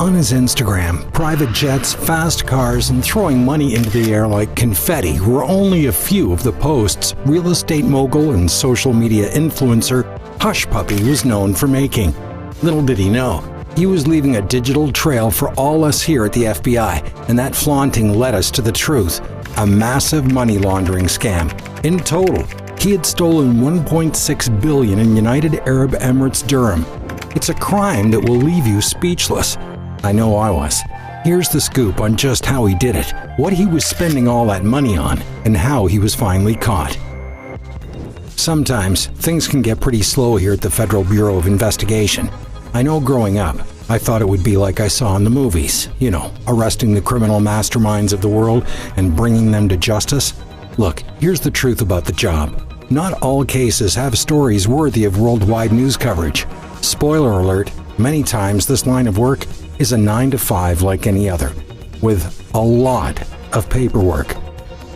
On his Instagram, private jets, fast cars, and throwing money into the air like confetti were only a few of the posts real estate mogul and social media influencer Hushpuppi was known for making. Little did he know, he was leaving a digital trail for all us here at the FBI, and that flaunting led us to the truth: a massive money laundering scam. In total, he had stolen $1.6 billion in United Arab Emirates dirham. It's a crime that will leave you speechless. I know I was. Here's the scoop on just how he did it, what he was spending all that money on, and how he was finally caught. Sometimes things can get pretty slow here at the Federal Bureau of Investigation. I know growing up, I thought it would be like I saw in the movies, arresting the criminal masterminds of the world and bringing them to justice. Look, here's the truth about the job. Not all cases have stories worthy of worldwide news coverage. Spoiler alert, many times this line of work is a 9-to-5 like any other, with a lot of paperwork.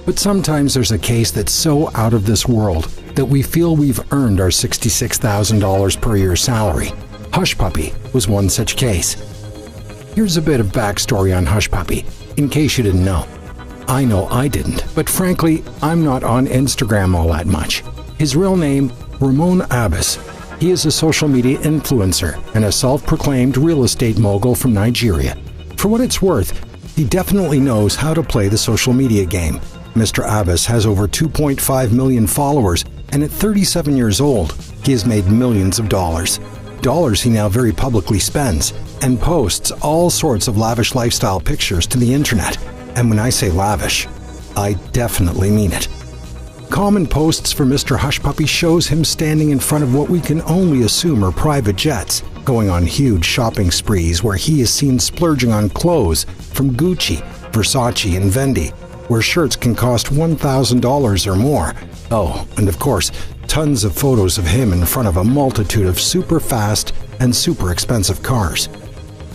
But sometimes there's a case that's so out of this world that we feel we've earned our $66,000 per year salary. Hushpuppi was one such case. Here's a bit of backstory on Hushpuppi, in case you didn't know. I know I didn't, but frankly, I'm not on Instagram all that much. His real name, Ramon Abbas. He is a social media influencer and a self-proclaimed real estate mogul from Nigeria. For what it's worth, he definitely knows how to play the social media game. Mr. Abbas has over 2.5 million followers, and at 37 years old, he has made millions of dollars. Dollars he now very publicly spends, and posts all sorts of lavish lifestyle pictures to the internet. And when I say lavish, I definitely mean it. Common posts for Mr. Hushpuppi shows him standing in front of what we can only assume are private jets, going on huge shopping sprees where he is seen splurging on clothes from Gucci, Versace, and Fendi, where shirts can cost $1,000 or more. Oh, and of course, tons of photos of him in front of a multitude of super fast and super expensive cars.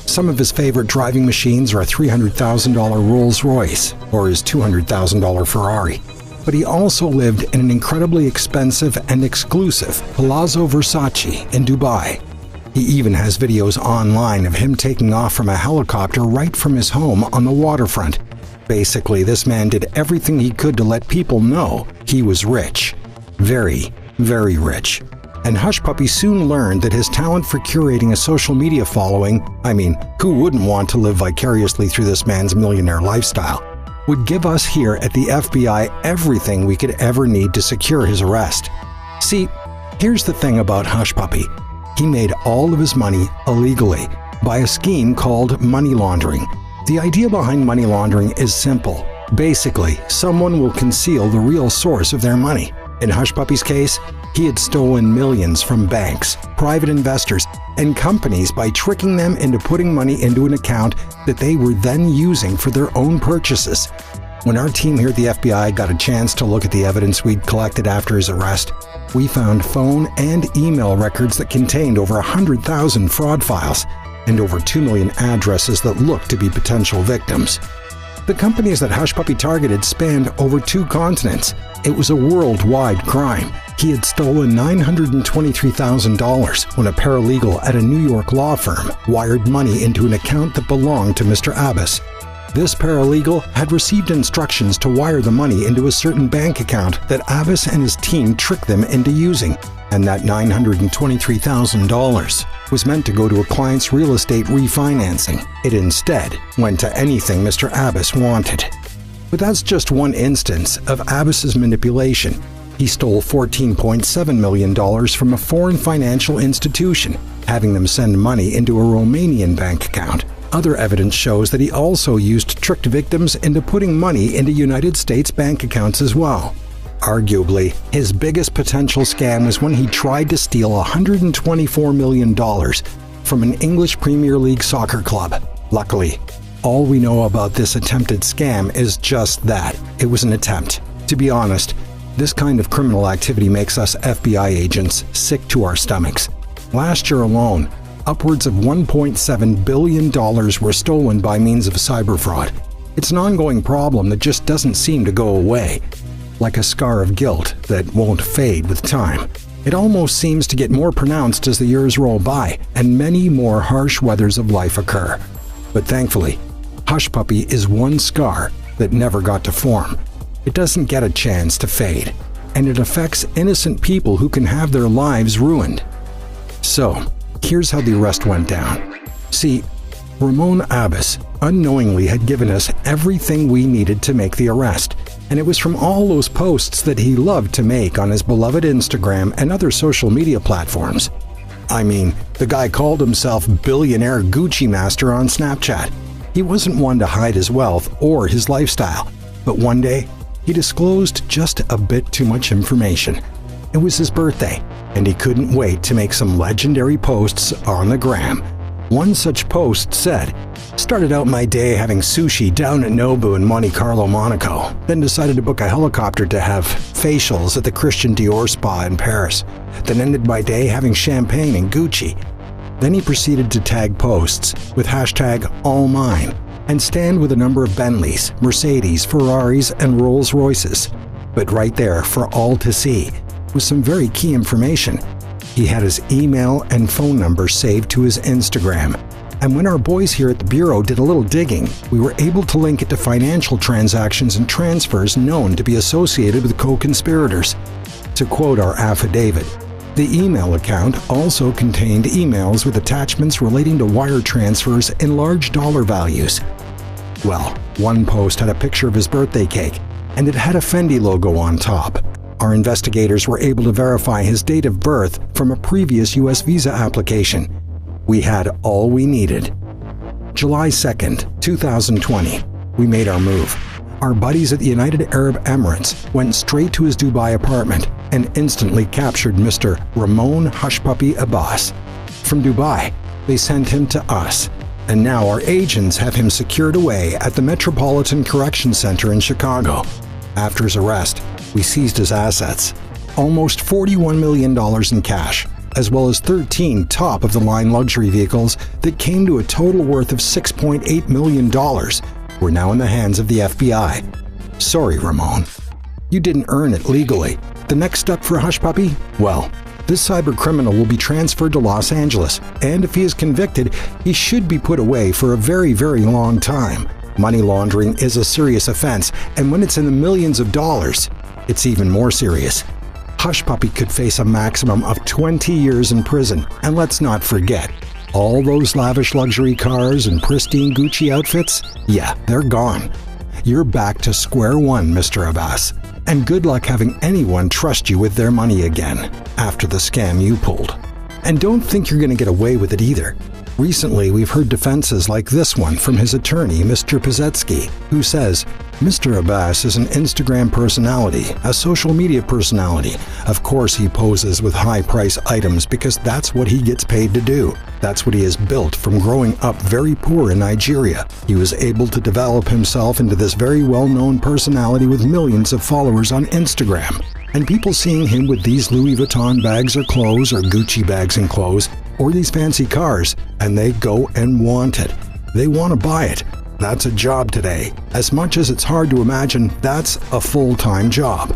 Some of his favorite driving machines are a $300,000 Rolls-Royce or his $200,000 Ferrari. But he also lived in an incredibly expensive and exclusive Palazzo Versace in Dubai. He even has videos online of him taking off from a helicopter right from his home on the waterfront. Basically, this man did everything he could to let people know he was rich. Very, very rich. And Hushpuppi soon learned that his talent for curating a social media following, who wouldn't want to live vicariously through this man's millionaire lifestyle, would give us here at the FBI everything we could ever need to secure his arrest. See, here's the thing about Hushpuppi. He made all of his money illegally by a scheme called money laundering. The idea behind money laundering is simple. Basically, someone will conceal the real source of their money. In Hushpuppi's case, he had stolen millions from banks, private investors, and companies by tricking them into putting money into an account that they were then using for their own purchases. When our team here at the FBI got a chance to look at the evidence we'd collected after his arrest, we found phone and email records that contained over 100,000 fraud files and over 2 million addresses that looked to be potential victims. The companies that Hushpuppi targeted spanned over 2 continents. It was a worldwide crime. He had stolen $923,000 when a paralegal at a New York law firm wired money into an account that belonged to Mr. Abbas. This paralegal had received instructions to wire the money into a certain bank account that Abbas and his team tricked them into using, and that $923,000 was meant to go to a client's real estate refinancing. It instead went to anything Mr. Abbas wanted. But that's just one instance of Abbas's manipulation. He stole $14.7 million from a foreign financial institution, having them send money into a Romanian bank account. Other evidence shows that he also used tricked victims into putting money into United States bank accounts as well. Arguably, his biggest potential scam was when he tried to steal $124 million from an English Premier League soccer club. Luckily, all we know about this attempted scam is just that. It was an attempt. To be honest, this kind of criminal activity makes us FBI agents sick to our stomachs. Last year alone, upwards of $1.7 billion were stolen by means of cyber fraud. It's an ongoing problem that just doesn't seem to go away. Like a scar of guilt that won't fade with time. It almost seems to get more pronounced as the years roll by and many more harsh weathers of life occur. But thankfully, Hushpuppi is one scar that never got to form. It doesn't get a chance to fade, and it affects innocent people who can have their lives ruined. So, here's how the arrest went down. See, Ramon Abbas unknowingly had given us everything we needed to make the arrest, and it was from all those posts that he loved to make on his beloved Instagram and other social media platforms. I mean, the guy called himself Billionaire Gucci Master on Snapchat. He wasn't one to hide his wealth or his lifestyle, but one day, he disclosed just a bit too much information. It was his birthday, and he couldn't wait to make some legendary posts on the gram. One such post said, "Started out my day having sushi down at Nobu in Monte Carlo, Monaco, then decided to book a helicopter to have facials at the Christian Dior spa in Paris, then ended my day having champagne in Gucci." Then he proceeded to tag posts with hashtag #AllMine and stand with a number of Bentleys, Mercedes, Ferraris, and Rolls Royces. But right there for all to see was some very key information. He had his email and phone number saved to his Instagram. And when our boys here at the Bureau did a little digging, we were able to link it to financial transactions and transfers known to be associated with co-conspirators. To quote our affidavit, the email account also contained emails with attachments relating to wire transfers in large dollar values. Well, one post had a picture of his birthday cake, and it had a Fendi logo on top. Our investigators were able to verify his date of birth from a previous U.S. visa application. We had all we needed. July 2nd, 2020, we made our move. Our buddies at the United Arab Emirates went straight to his Dubai apartment and instantly captured Mr. Ramon Hushpuppi Abbas. From Dubai, they sent him to us, and now our agents have him secured away at the Metropolitan Correction Center in Chicago. After his arrest, we seized his assets, almost $41 million in cash, as well as 13 top-of-the-line luxury vehicles that came to a total worth of $6.8 million. We're now in the hands of the FBI. Sorry, Ramon. You didn't earn it legally. The next step for Hushpuppi? Well, this cyber criminal will be transferred to Los Angeles, and if he is convicted, he should be put away for a very, very long time. Money laundering is a serious offense, and when it's in the millions of dollars, it's even more serious. Hushpuppi could face a maximum of 20 years in prison, and let's not forget, all those lavish luxury cars and pristine Gucci outfits? Yeah, they're gone. You're back to square one, Mr. Abbas, and good luck having anyone trust you with their money again after the scam you pulled. And don't think you're going to get away with it either. Recently, we've heard defenses like this one from his attorney, Mr. Pazetsky, who says, Mr. Abbas is an Instagram personality, a social media personality. Of course he poses with high-price items because that's what he gets paid to do. That's what he has built from growing up very poor in Nigeria. He was able to develop himself into this very well-known personality with millions of followers on Instagram. And people seeing him with these Louis Vuitton bags or clothes, or Gucci bags and clothes, or these fancy cars, and they go and want it. They want to buy it. That's a job today. As much as it's hard to imagine, that's a full-time job.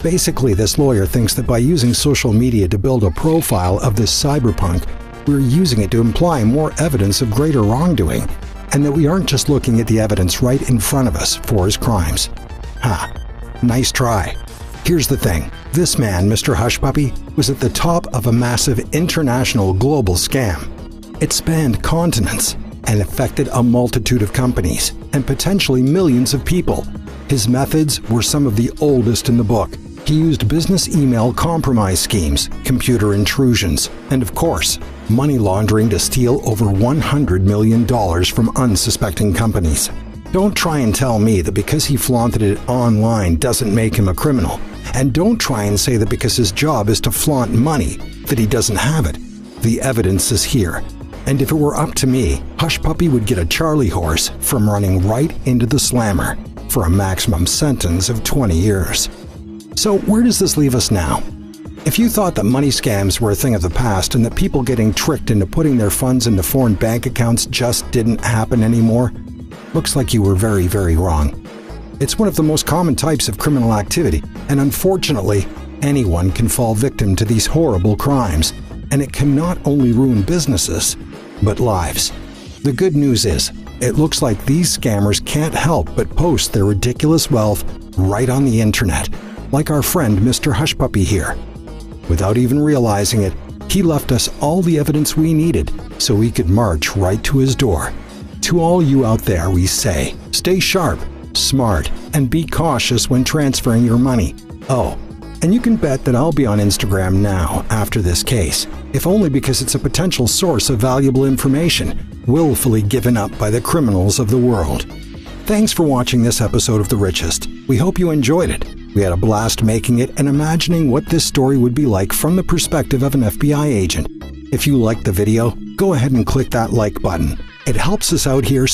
Basically, this lawyer thinks that by using social media to build a profile of this cyberpunk, we're using it to imply more evidence of greater wrongdoing, and that we aren't just looking at the evidence right in front of us for his crimes. Ha, nice try. Here's the thing. This man, Mr. Hushpuppi, was at the top of a massive international global scam. It spanned continents and affected a multitude of companies and potentially millions of people. His methods were some of the oldest in the book. He used business email compromise schemes, computer intrusions, and of course, money laundering to steal over $100 million from unsuspecting companies. Don't try and tell me that because he flaunted it online doesn't make him a criminal. And don't try and say that because his job is to flaunt money, that he doesn't have it. The evidence is here. And if it were up to me, Hushpuppi would get a Charlie horse from running right into the slammer for a maximum sentence of 20 years. So where does this leave us now? If you thought that money scams were a thing of the past and that people getting tricked into putting their funds into foreign bank accounts just didn't happen anymore, looks like you were very, very wrong. It's one of the most common types of criminal activity, and unfortunately, anyone can fall victim to these horrible crimes, and it can not only ruin businesses, but lives. The good news is, it looks like these scammers can't help but post their ridiculous wealth right on the internet, like our friend Mr. Hushpuppi here. Without even realizing it, he left us all the evidence we needed so we could march right to his door. To all you out there, we say, stay sharp, smart, and be cautious when transferring your money. Oh, and you can bet that I'll be on Instagram now after this case, if only because it's a potential source of valuable information, willfully given up by the criminals of the world. Thanks for watching this episode of The Richest. We hope you enjoyed it. We had a blast making it and imagining what this story would be like from the perspective of an FBI agent. If you liked the video, go ahead and click that like button. It helps us out here